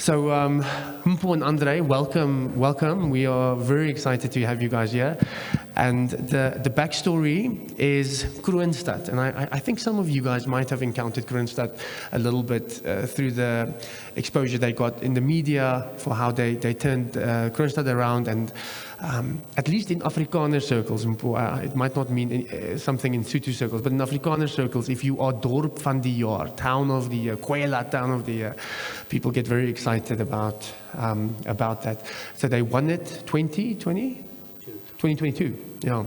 Mpho and Andre, welcome. We are very excited to have you guys here. And the backstory is Kroonstad. And I think some of you guys might have encountered Kroonstad a little bit through the exposure they got in the media for how they turned Kroonstad around. And at least in Afrikaner circles, it might not mean something in Sotho circles, but in Afrikaner circles, if you are dorp van die jaar, town of the year, Kwela town of the year, people get very excited about that. So they won it 2022, yeah.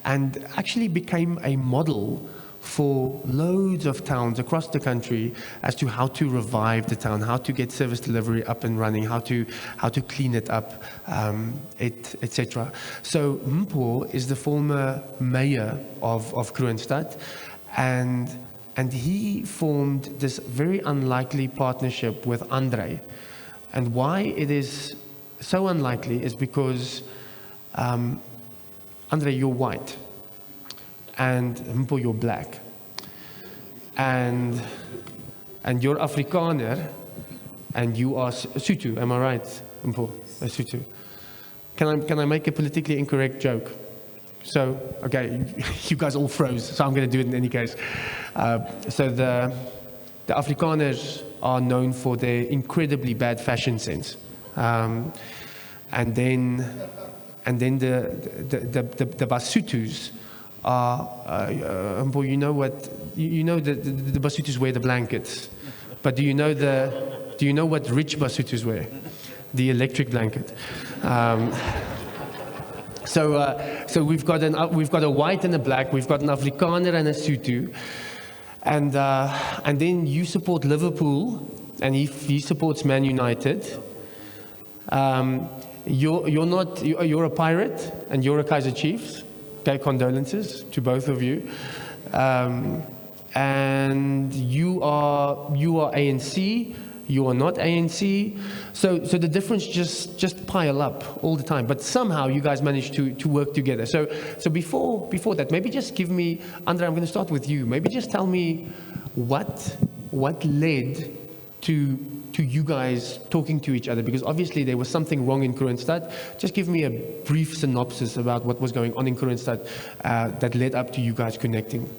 And actually became a model for loads of towns across the country as to how to revive the town, how to get service delivery up and running, how to clean it up, etc. So Mpho is the former mayor of Kroonstad, and he formed this very unlikely partnership with Andre. And why it is so unlikely is because Andre, you're white, and Mpho, you're black, and you're Afrikaner, and you are Sotho. Am I right, Mpho? Sotho. Can I make a politically incorrect joke? So, okay, you guys all froze, so I'm going to do it in any case. So the Afrikaners are known for their incredibly bad fashion sense, and then the Basutus are, you know what? You know the Basutus wear the blankets, but do you know what rich Basutus wear? The electric blanket. So we've got a white and a black. We've got an Afrikaner and a Sotho, and then you support Liverpool, and he supports Man United. You're a pirate, and you're a Kaizer Chiefs. Okay, condolences to both of you. And you are ANC. You are not ANC. So the difference just pile up all the time. But somehow you guys manage to work together. So before that, maybe just give me, Andre, I'm going to start with you. Maybe just tell me what led to you guys talking to each other, because obviously there was something wrong in Kroonstad. Just give me a brief synopsis about what was going on in Kroonstad that led up to you guys connecting.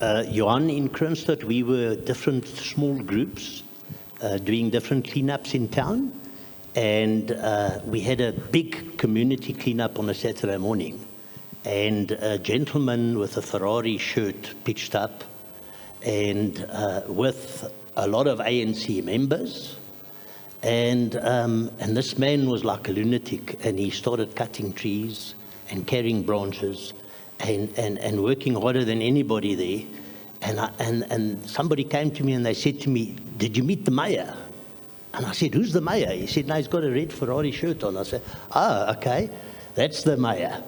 Johan, in Kroonstad, we were different small groups doing different cleanups in town, and we had a big community cleanup on a Saturday morning, and a gentleman with a Ferrari shirt pitched up, and with a lot of ANC members, and this man was like a lunatic, and he started cutting trees and carrying branches and working harder than anybody there. And somebody came to me and they said to me, "Did you meet the mayor?" And I said, "Who's the mayor?" He said, "No, he's got a red Ferrari shirt on." I said, "Okay, that's the mayor."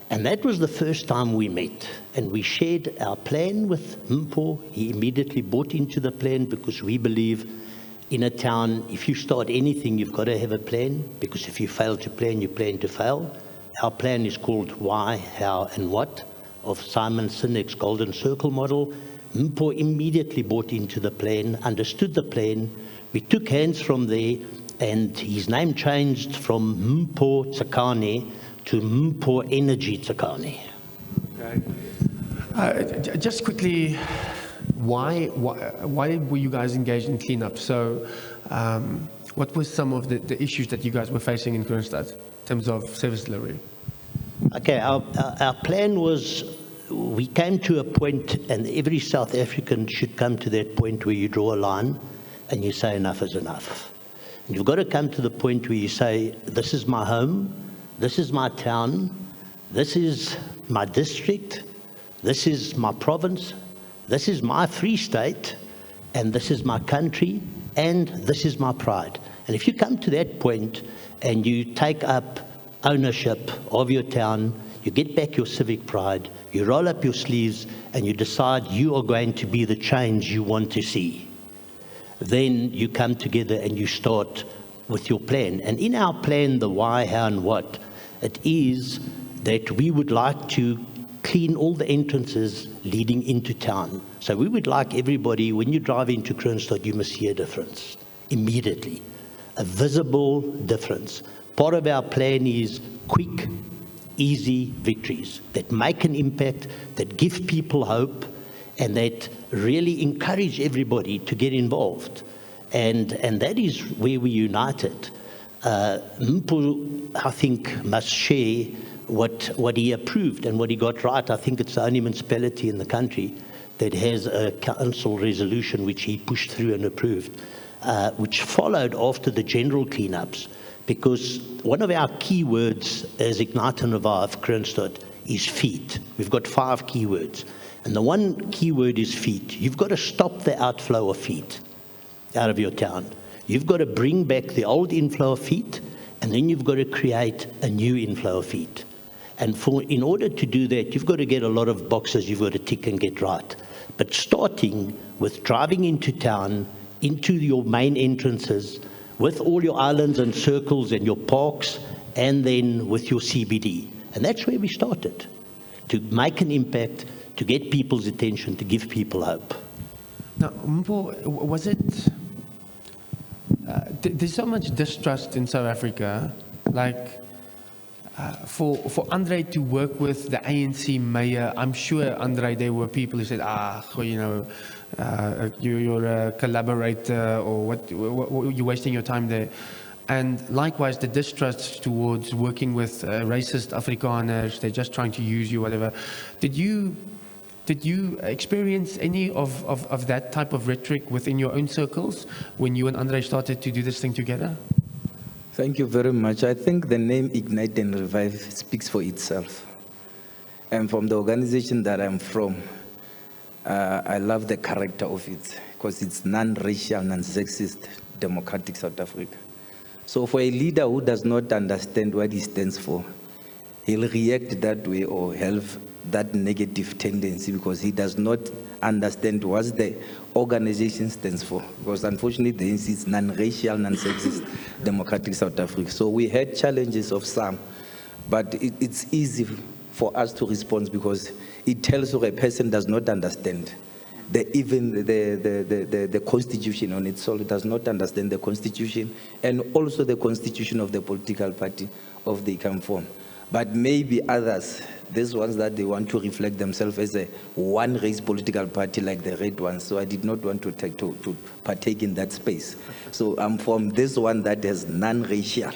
And that was the first time we met, and we shared our plan with Mpho. He immediately bought into the plan, because we believe in a town, if you start anything, you've got to have a plan, because if you fail to plan, you plan to fail. Our plan is called Why, How, and What, of Simon Sinek's Golden Circle model. Mpho immediately bought into the plan, understood the plan. We took hands from there, and his name changed from Mpho Tsakane to Mpho Energy Tsakane. Okay. Just quickly, why were you guys engaged in cleanup? So what were some of the issues that you guys were facing in Kroonstad in terms of service delivery? Okay, our plan was, we came to a point, and every South African should come to that point where you draw a line and you say enough is enough. And you've got to come to the point where you say, this is my home, this is my town, this is my district, this is my province, this is my free state, and this is my country, and this is my pride. And if you come to that point and you take up ownership of your town, you get back your civic pride, you roll up your sleeves, and you decide you are going to be the change you want to see, then you come together and you start with your plan. And in our plan, the why, how, and what, it is that we would like to clean all the entrances leading into town. So we would like everybody, when you drive into Kroonstad, you must see a difference immediately, a visible difference. Part of our plan is quick, easy victories that make an impact, that give people hope, and that really encourage everybody to get involved. And that is where we united. Mpho, I think, must share what he approved and what he got right. I think it's the only municipality in the country that has a council resolution which he pushed through and approved, which followed after the general cleanups, because one of our key words as Ignite and Revive Kroonstad is feet. We've got 5 key words, and the one key word is feet. You've got to stop the outflow of feet out of your town. You've got to bring back the old inflow of feet, and then you've got to create a new inflow of feet. And in order to do that, you've got to get a lot of boxes you've got to tick and get right. But starting with driving into town, into your main entrances, with all your islands and circles and your parks, and then with your CBD. And that's where we started, to make an impact, to get people's attention, to give people hope. Now, Mpho, was it... there's so much distrust in South Africa, like for Andre to work with the ANC mayor. I'm sure, Andre, there were people who said, you know, you're a collaborator, or what, you're wasting your time there. And likewise, the distrust towards working with racist Afrikaners, they're just trying to use you, whatever. Did you experience any of that type of rhetoric within your own circles when you and Andre started to do this thing together? Thank you very much. I think the name Ignite and Revive speaks for itself. And from the organization that I'm from, I love the character of it, because it's non-racial, non-sexist, democratic South Africa. So for a leader who does not understand what he stands for, he'll react that way or have that negative tendency because he does not understand what the organization stands for. Because unfortunately, the ANC is non-racial, non-sexist, democratic South Africa. So we had challenges of some, but it's easy for us to respond because it tells you a person does not understand even the constitution on its own. It does not understand the constitution and also the constitution of the political party of the come from. But maybe others, these ones that they want to reflect themselves as a one-race political party like the red ones. So I did not want to partake in that space. So I'm from this one that has non-racial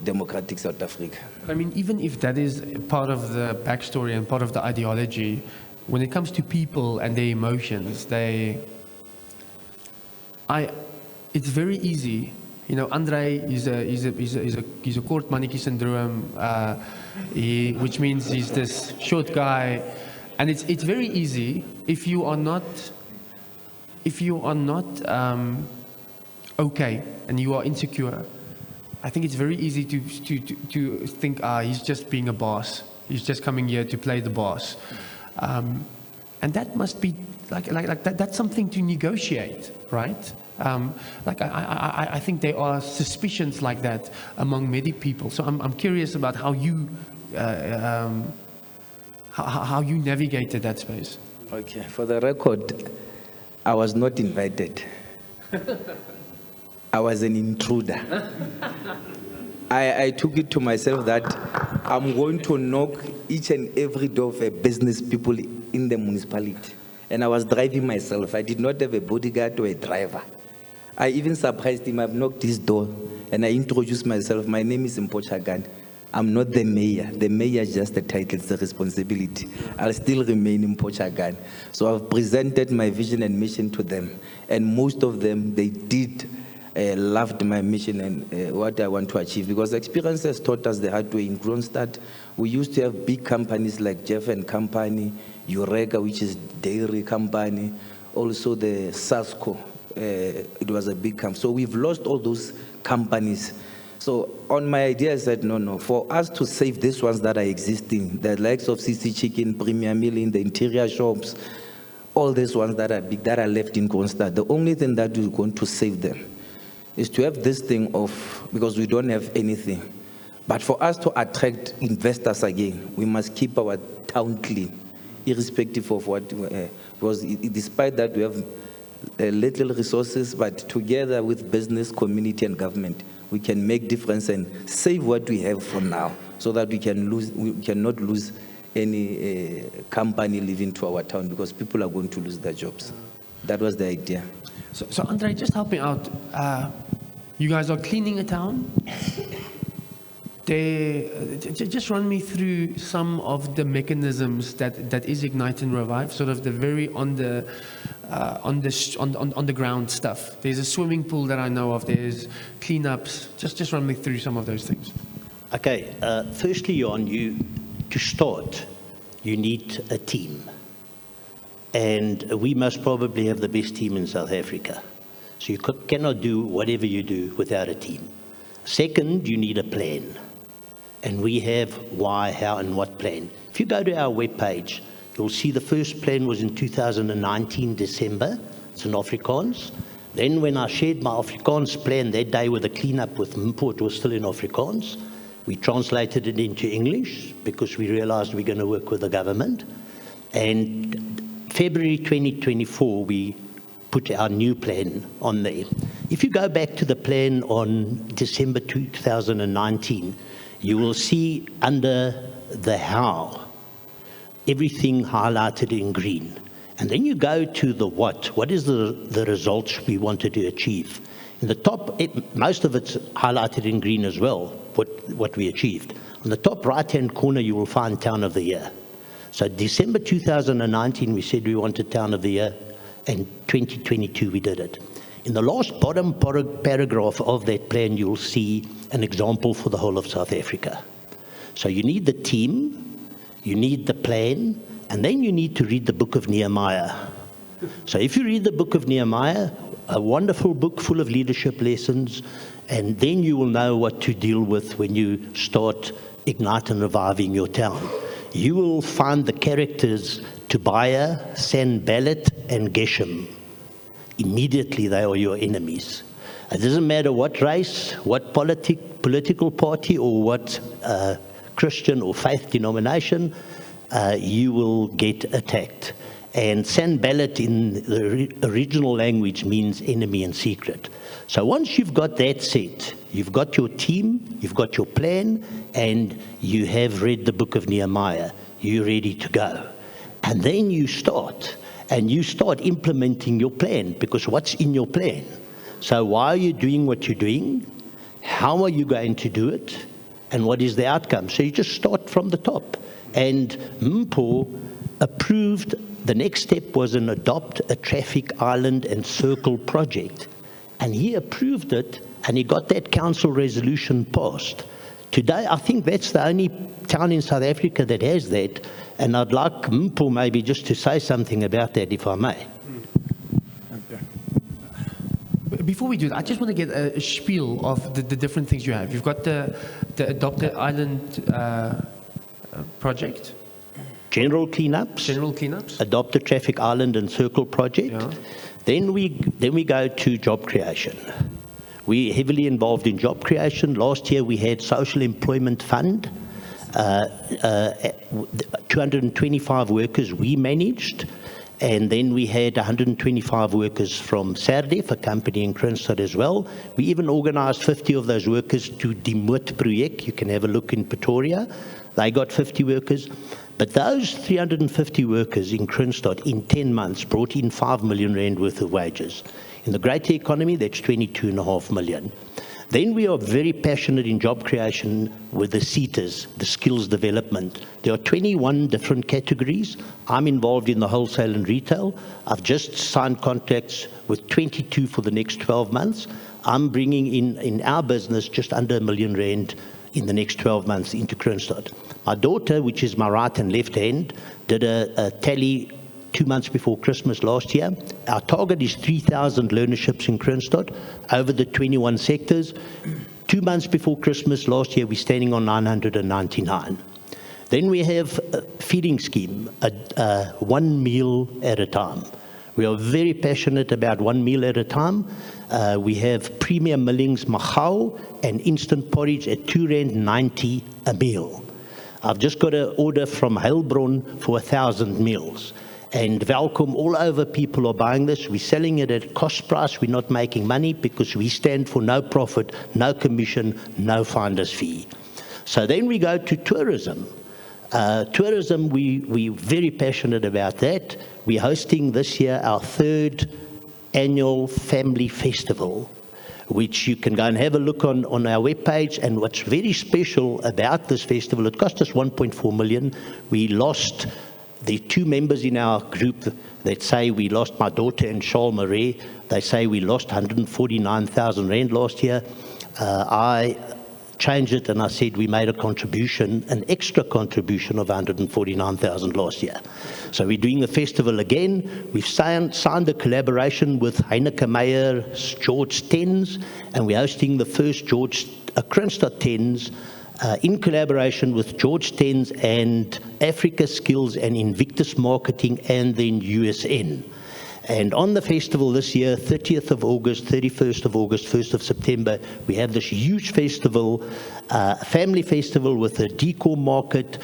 democratic South Africa. I mean, even if that is part of the backstory and part of the ideology, when it comes to people and their emotions, it's very easy. You know, Andre is a kort mannetjie syndrome, which means he's this short guy, and it's very easy if you are not okay and you are insecure. I think it's very easy to think, he's just being a boss. He's just coming here to play the boss, and that must be like that. That's something to negotiate, right? I think there are suspicions like that among many people. So I'm curious about how you navigated that space. Okay, for the record, I was not invited. I was an intruder. I took it to myself that I'm going to knock each and every door of a business people in the municipality. And I was driving myself. I did not have a bodyguard or a driver. I even surprised him. I've knocked his door and I introduced myself. My name is Mpho. I'm not the mayor. The mayor is just a title, it's a responsibility. I'll still remain Mpho. So I've presented my vision and mission to them. And most of them, they did loved my mission and what I want to achieve, because experience has taught us the hard way. In Kroonstad, we used to have big companies like Jeff and Company, Eureka, which is dairy company, also the Sasco, it was a big company. So we've lost all those companies. So on my idea, I said, no, for us to save these ones that are existing, the likes of CC Chicken, Premier Mill in the interior shops, all these ones that are big, that are left in Kroonstad, the only thing that is going to save them is to have this thing of, because we don't have anything. But for us to attract investors again, we must keep our town clean, irrespective of what, because despite that we have little resources, but together with business, community and government, we can make difference and save what we have for now, so that we cannot lose any company living to our town, because people are going to lose their jobs. That was the idea. So Andre, just help me out. You guys are cleaning a town. Just run me through some of the mechanisms that is Ignite and Revive, sort of the very on the ground stuff. There's a swimming pool that I know of. There's cleanups. Just run me through some of those things. Okay. Firstly, to start, you need a team. And we must probably have the best team in South Africa. So you cannot do whatever you do without a team. Second, you need a plan. And we have why, how, and what plan. If you go to our webpage, you'll see the first plan was in 2019, December. It's in Afrikaans. Then when I shared my Afrikaans plan that day with the cleanup with Mpho, it was still in Afrikaans. We translated it into English because we realized we're going to work with the government. And February 2024, we put our new plan on there. If you go back to the plan on December 2019, you will see under the how, everything highlighted in green. And then you go to the what is the results we wanted to achieve. In the top, most of it's highlighted in green as well, what we achieved. On the top right-hand corner, you will find Town of the Year. So December 2019, we said we wanted Town of the Year, and 2022 we did it. In the last bottom paragraph of that plan, you'll see an example for the whole of South Africa. So you need the team, you need the plan, and then you need to read the book of Nehemiah. So if you read the book of Nehemiah, a wonderful book full of leadership lessons, and then you will know what to deal with when you start Ignite and Reviving your town. You will find the characters Tobiah, Sanballat, and Geshem. Immediately they are your enemies. It doesn't matter what race, what political party, or what Christian or faith denomination, you will get attacked. And Sanballat in the original language means enemy in secret. So once you've got that set, you've got your team, you've got your plan, and you have read the book of Nehemiah, you're ready to go. And then you start implementing your plan, because what's in your plan? So why are you doing what you're doing? How are you going to do it? And what is the outcome? So you just start from the top. And Mpho approved, the next step was an adopt a traffic island and circle project. And he approved it, and he got that council resolution passed. Today, I think that's the only town in South Africa that has that. And I'd like Mpho maybe just to say something about that, if I may. Before we do that, I just want to get a spiel of the different things you have. You've got the Adopted Island project. General cleanups. Adopted Traffic Island and Circle project. Yeah. Then we go to job creation. We're heavily involved in job creation. Last year we had Social Employment Fund. 225 workers we managed, and then we had 125 workers from SARDEF, a company in Kroonstad as well. We even organized 50 of those workers to Die Moot project. You can have a look in Pretoria. They got 50 workers. But those 350 workers in Kroonstad in 10 months brought in 5 million rand worth of wages. In the greater economy, that's 22.5 million. Then we are very passionate in job creation with the SETAs, the skills development. There are 21 different categories. I'm involved in the wholesale and retail. I've just signed contracts with 22 for the next 12 months. I'm bringing in our business just under R1 million in the next 12 months into Kroonstad. My daughter, which is my right and left hand, did a tally 2 months before Christmas last year. Our target is 3,000 learnerships in Kroonstad over the 21 sectors. 2 months before Christmas last year, we're standing on 999. Then we have a feeding scheme, one meal at a time. We are very passionate about one meal at a time. We have premium millings, mahau, and instant porridge at R2.90 a meal. I've just got an order from Heilbronn for 1,000 meals. And welcome, all over people are buying this. We're selling it at cost price. We're not making money because we stand for no profit, no commission, no finder's fee. So then we go to tourism. Tourism, we're very passionate about that. We're hosting this year our 3rd annual family festival, which you can go and have a look on our webpage. And what's very special about this festival, it cost us 1.4 million. We lost the 2 members in our group that say we lost, my daughter and Charles Marais. They say we lost 149,000 Rand last year. I changed it and I said we made a contribution, an extra contribution of 149,000 last year. So we're doing the festival again. We've signed a collaboration with Heineke Meyer's George Tens, and we're hosting the first Kroonstad Tens in collaboration with George Tens and Africa Skills and Invictus Marketing and then USN. And on the festival this year, 30th of August, 31st of August, 1st of September, we have this huge festival, family festival with a decor market.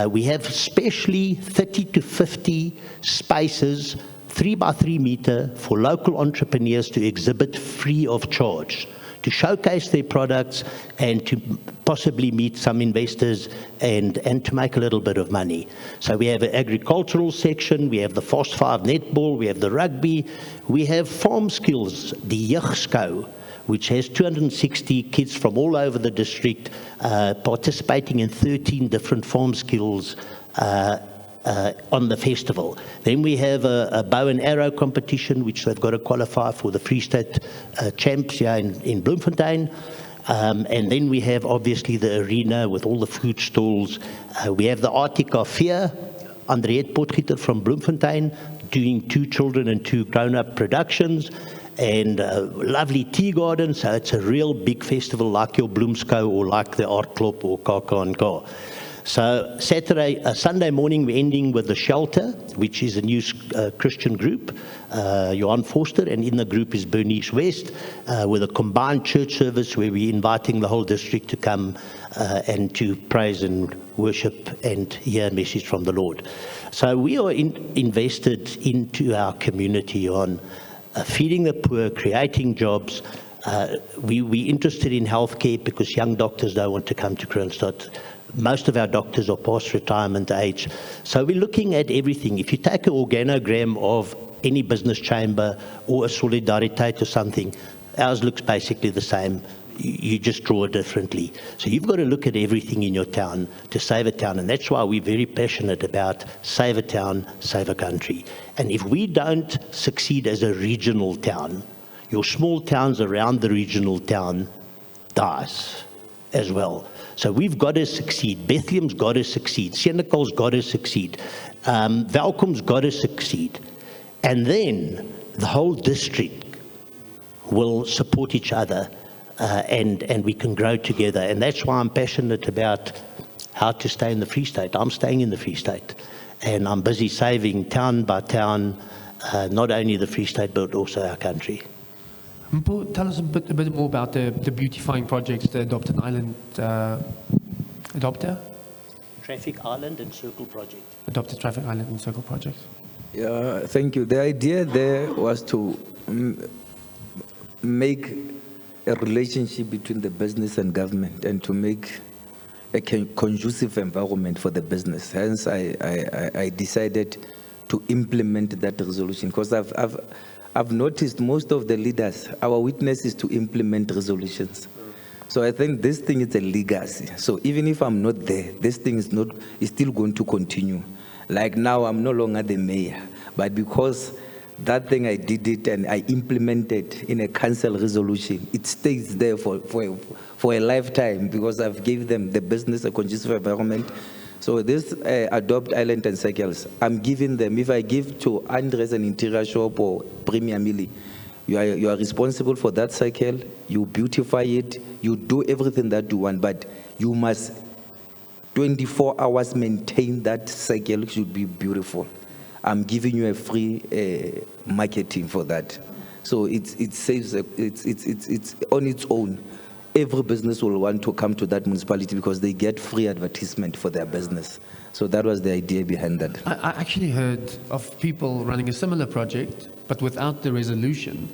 We have specially 30 to 50 spaces, 3 by 3 meter, for local entrepreneurs to exhibit free of charge, to showcase their products and to possibly meet some investors and to make a little bit of money. So we have an agricultural section, we have the Fast 5 netball, we have the rugby, we have farm skills, the Jeugdskou, which has 260 kids from all over the district participating in 13 different farm skills on the festival. Then we have a bow and arrow competition, which they've got to qualify for the Free State champs here in Bloemfontein. And then we have obviously the arena with all the food stalls. We have the Artica Fair, Andriette Potgieter from Bloemfontein doing 2 children and 2 grown-up productions, and a lovely tea garden. So it's a real big festival like your Bloemskou or like the Art Club or KAK&K. So Sunday morning, we're ending with the Shelter, which is a new Christian group, Johan Forster, and in the group is Bernice West, with a combined church service where we're inviting the whole district to come and to praise and worship and hear a message from the Lord. So we are invested into our community on feeding the poor, creating jobs. We're interested in healthcare because young doctors don't want to come to Kroonstad. Most of our doctors are past retirement age. So we're looking at everything. If you take an organogram of any business chamber or a Solidariteit or something, ours looks basically the same. You just draw it differently. So you've got to look at everything in your town to save a town. And that's why we're very passionate about save a town, save a country. And if we don't succeed as a regional town, your small towns around the regional town dies as well. So we've got to succeed. Bethlehem's got to succeed. Senegal's got to succeed. Welkom's got to succeed. And then the whole district will support each other and we can grow together. And that's why I'm passionate about how to stay in the Free State. I'm staying in the Free State. And I'm busy saving town by town, not only the Free State, but also our country. Mpho, tell us a bit more about the beautifying projects, the Adopted Island, Traffic Island and Circle Project. Adopted Traffic Island and Circle Project. Yeah, thank you. The idea there was to make a relationship between the business and government and to make a conducive environment for the business. Hence, I decided to implement that resolution because I've noticed most of the leaders, our witness is to implement resolutions. So I think this thing is a legacy. So even if I'm not there, this thing is still going to continue. Like now, I'm no longer the mayor, but because that thing I did it and I implemented in a council resolution, it stays there for a lifetime because I've given them the business a conducive environment. So this Adopt Island and Cycles, I'm giving them, if I give to Andres an interior shop or Premier Millie, you are responsible for that cycle, you beautify it, you do everything that you want, but you must 24 hours maintain that cycle, it should be beautiful. I'm giving you a free marketing for that. So it saves, it's on its own. every business will want to come to that municipality because they get free advertisement for their business. So that was the idea behind that. I actually heard of people running a similar project, but without the resolution.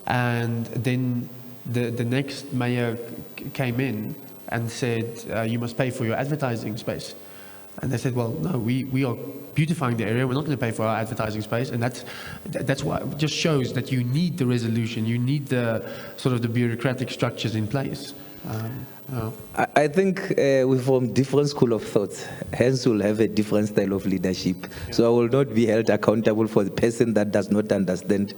And then the next mayor came in and said, you must pay for your advertising space. And they said, well, no, we are beautifying the area. We're not going to pay for our advertising space. And that's why it just shows that you need the resolution. You need the sort of the bureaucratic structures in place. I think we form different school of thoughts. Hence, we'll have a different style of leadership. Yeah. So I will not be held accountable for the person that does not understand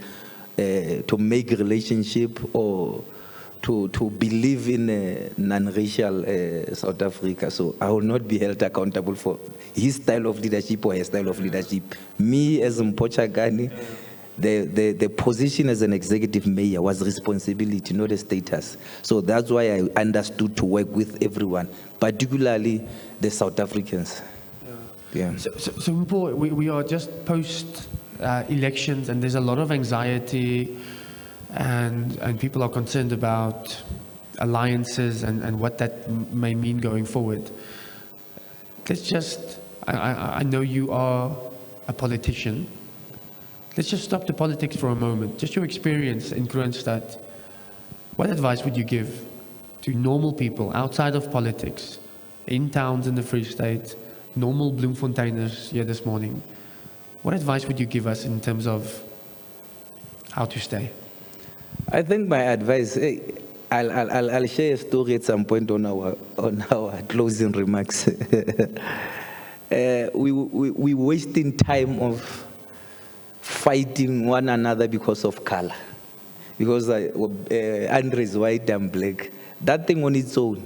to make relationship or to believe in a non-racial South Africa. So I will not be held accountable for his style of leadership or her style of leadership. Me as Mpho Chagani, the position as an executive mayor was responsibility, not a status. So that's why I understood to work with everyone, particularly the South Africans. Yeah. So Mpho, we are just post elections, and there's a lot of anxiety, and people are concerned about alliances and what that may mean going forward. Let's just, I know you are a politician. Let's just stop the politics for a moment. Just your experience in Kroonstad. What advice would you give to normal people outside of politics, in towns in the Free State, normal Bloemfonteiners here this morning? What advice would you give us in terms of how to stay? I think my advice, I'll share a story at some point on our closing remarks. We wasting time of fighting one another because of color. Because Andre is white and black. That thing on its own.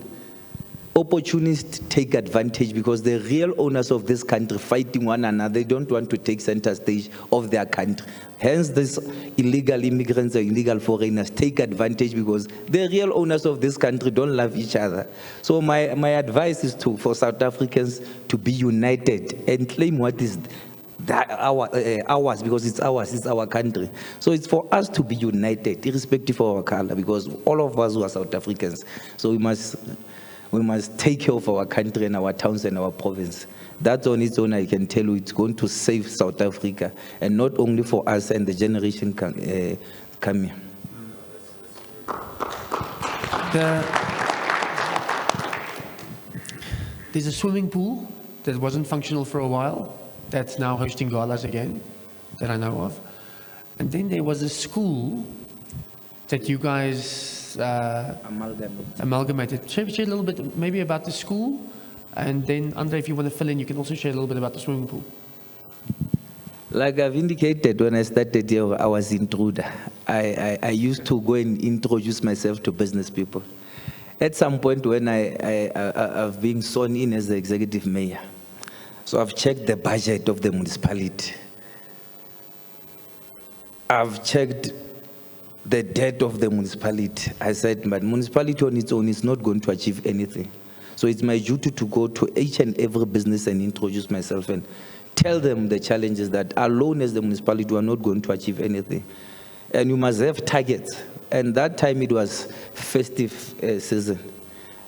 Opportunists take advantage because the real owners of this country fighting one another, they don't want to take center stage of their country. Hence, these illegal immigrants or illegal foreigners take advantage because the real owners of this country don't love each other. So my advice is for South Africans to be united and claim what is ours, because it's ours, it's our country. So it's for us to be united, irrespective of our color, because all of us are South Africans. So we must take care of our country and our towns and our province. That on its own, I can tell you, it's going to save South Africa, and not only for us and the generation coming. There's a swimming pool that wasn't functional for a while, that's now hosting galas again, that I know of. And then there was a school that you guys amalgamated. Share a little bit maybe about the school, and then Andre, if you want to fill in, you can also share a little bit about the swimming pool. Like I've indicated when I started here, I was intruder. I used to go and introduce myself to business people. At some point when I've been sworn in as the executive mayor, so I've checked the budget of the municipality. I've checked the debt of the municipality. I said, but municipality on its own is not going to achieve anything. So it's my duty to go to each and every business and introduce myself and tell them the challenges that alone as the municipality we are not going to achieve anything. And you must have targets. And that time it was festive season.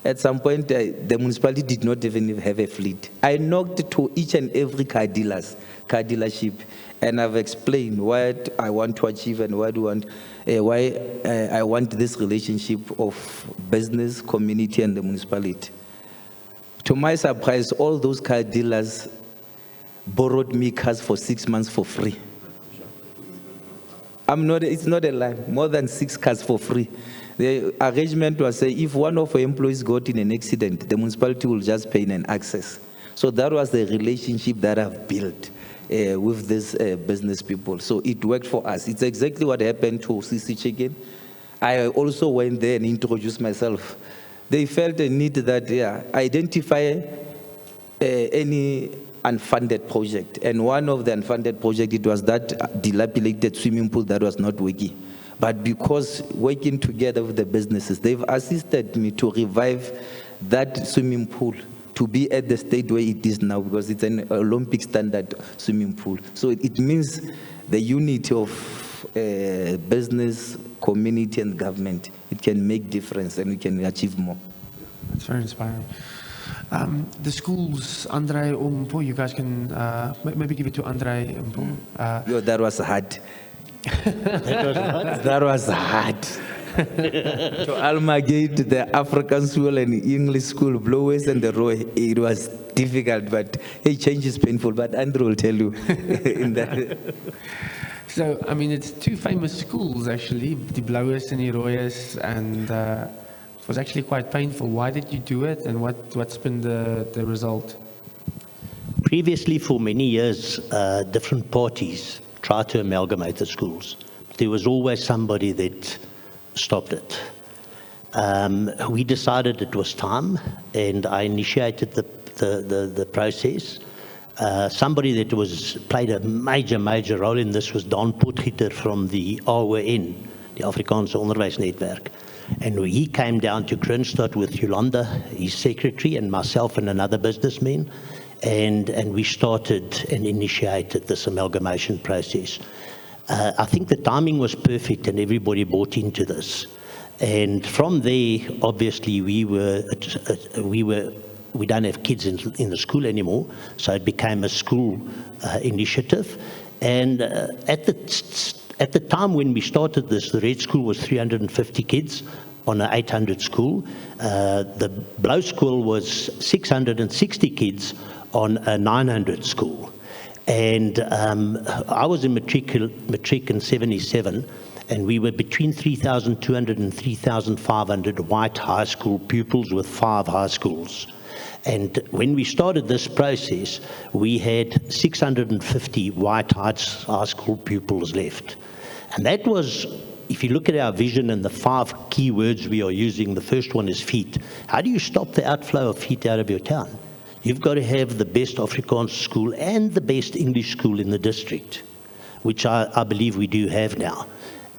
At some point, the municipality did not even have a fleet. I knocked to each and every car dealership, and I've explained what I want to achieve and why I want this relationship of business, community, and the municipality. To my surprise, all those car dealers borrowed me cars for 6 months for free. It's not a lie, more than 6 cars for free. The arrangement was say if one of our employees got in an accident, the municipality will just pay in an access. So that was the relationship that I've built with these business people. So it worked for us. It's exactly what happened to CC Chicken. I also went there and introduced myself. They felt a need that identify any unfunded project. And one of the unfunded projects, it was that dilapidated swimming pool that was not working. But because working together with the businesses, they've assisted me to revive that swimming pool to be at the state where it is now, because it's an Olympic standard swimming pool. So it means the unity of business, community, and government, it can make difference and we can achieve more. That's very inspiring. The schools, Andre or Mpho, you guys can maybe give it to Andre. Mpho. Yo, that was hard. That was hard. That was hard. To amalgamate the African school and English school, Blowers and the Roy, it was difficult, but hey, change is painful, but Andrew will tell you in that. So, I mean, it's two famous schools, actually, the Blowers and the Royers, and it was actually quite painful. Why did you do it, and what's been the result? Previously, for many years, different parties tried to amalgamate the schools. There was always somebody that stopped it. We decided it was time, and I initiated the process. Somebody that played a major role in this was Don Potgieter from the AON, the Afrikaanse Onderwysnetwerk. And he came down to Kroonstad with Yolanda, his secretary, and myself and another businessman, and we started and initiated this amalgamation process. I think the timing was perfect and everybody bought into this. And from there, obviously, we don't have kids in the school anymore, so it became a school initiative. And at the time when we started this, the Red School was 350 kids on an 800 school. The Blue School was 660 kids on a 900 school. And I was in matric in 77, and we were between 3,200 and 3,500 white high school pupils with 5 high schools. And when we started this process, we had 650 white high school pupils left. And that was, if you look at our vision and the 5 key words we are using, the first one is feet. How do you stop the outflow of feet out of your town? You've got to have the best Afrikaans school and the best English school in the district, which I believe we do have now.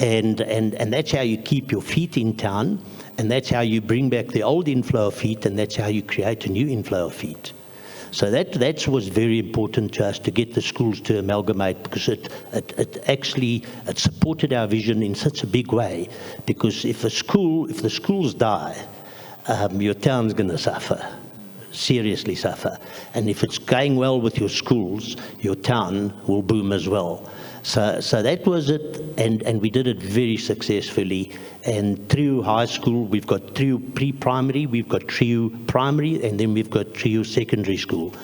And that's how you keep your feet in town, and that's how you bring back the old inflow of feet, and that's how you create a new inflow of feet. So that was very important to us, to get the schools to amalgamate, because it actually supported our vision in such a big way. Because if the schools die, your town's going to suffer. Seriously suffer. And if it's going well with your schools, your town will boom as well. So that was it, and we did it very successfully. And through high school, we've got through pre-primary, we've got through primary, and then we've got through secondary school.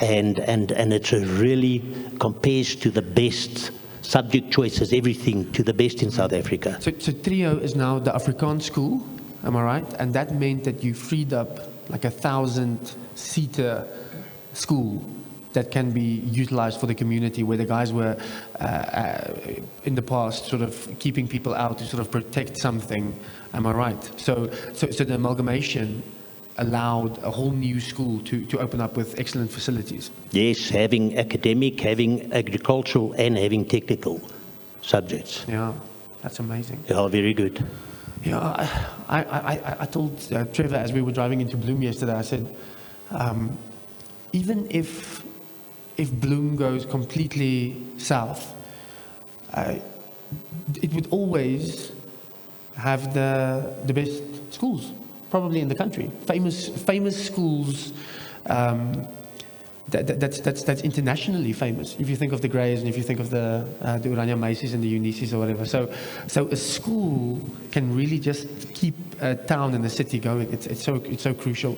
And it's a really compares to the best subject choices, everything to the best in South Africa. So Trio is now the Afrikaans school, am I right? And that meant that you freed up like 1,000-seater school that can be utilized for the community, where the guys were in the past sort of keeping people out to sort of protect something. Am I right? So the amalgamation allowed a whole new school to open up with excellent facilities. Yes, having academic, having agricultural, and having technical subjects. Yeah, that's amazing. They are very good. Yeah, I told Trevor as we were driving into Bloem yesterday, I said, even if Bloem goes completely south, it would always have the best schools, probably in the country. Famous schools that's internationally famous. If you think of the Greys and if you think of the Oranje Meisies and the Unices or whatever. So a school can really just keep a town and a city going. It's so crucial.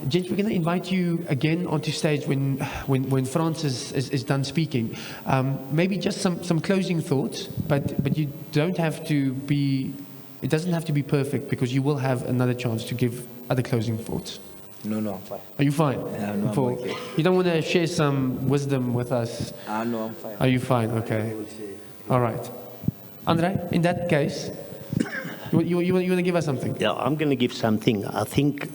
Gents, we're going to invite you again onto stage when Frans is done speaking. Maybe just some closing thoughts, but you don't have to be. It doesn't have to be perfect, because you will have another chance to give other closing thoughts. No, I'm fine. Are you fine? Yeah, no, I'm okay. You don't want to share some wisdom with us? No, I'm fine. Are you fine? Okay. All right. Andre, in that case, you want to give us something? Yeah, I'm going to give something. I think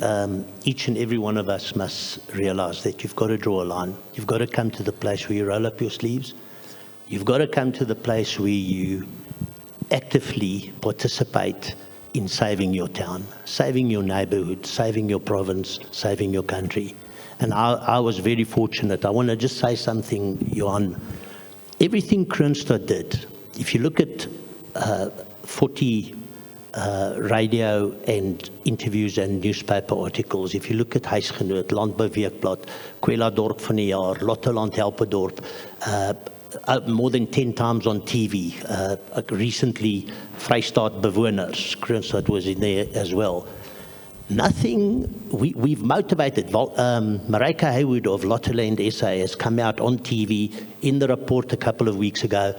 each and every one of us must realize that you've got to draw a line. You've got to come to the place where you roll up your sleeves. You've got to come to the place where you actively participate in saving your town, saving your neighborhood, saving your province, saving your country. And I was very fortunate. I want to just say something, Johan. Everything Kroonstad did if you look at 40 radio and interviews and newspaper articles, if you look at Huisgenoot, Landbouweekblad, Kwela Dorp van die jaar, Lotteland Helpedorp, more than 10 times on TV. Recently, Vrystaat Bewoners, Kroonstad was in there as well. Nothing, we've motivated. Mareike Haywood of Lotteland SA has come out on TV in the report a couple of weeks ago.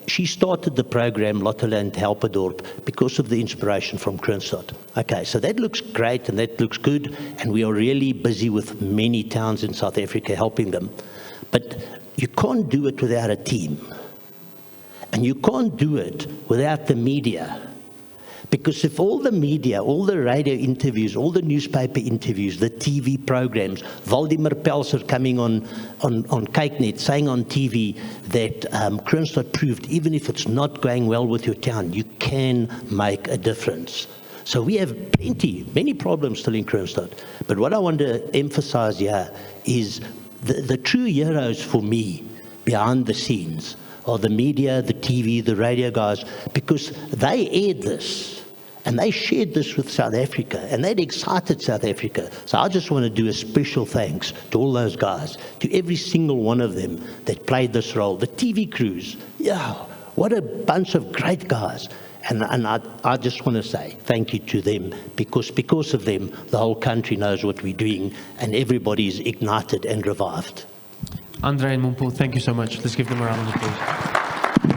She started the program Lotteland Helpedorp because of the inspiration from Kroonstad. Okay, so that looks great and that looks good, and we are really busy with many towns in South Africa helping them. But you can't do it without a team. And you can't do it without the media. Because if all the media, all the radio interviews, all the newspaper interviews, the TV programs, Valdimar Pelser coming on Kykenet, saying on TV that Kroonstad proved, even if it's not going well with your town, you can make a difference. So we have many problems still in Kroonstad. But what I want to emphasize here is the true heroes for me behind the scenes are the media, the TV, the radio guys, because they aired this and they shared this with South Africa and that excited South Africa. So I just want to do a special thanks to all those guys, to every single one of them that played this role. The TV crews, yeah, what a bunch of great guys. And I just want to say thank you to them, because of them, the whole country knows what we're doing and everybody's ignited and revived. Andre and Mpho, thank you so much. Let's give them a round of applause.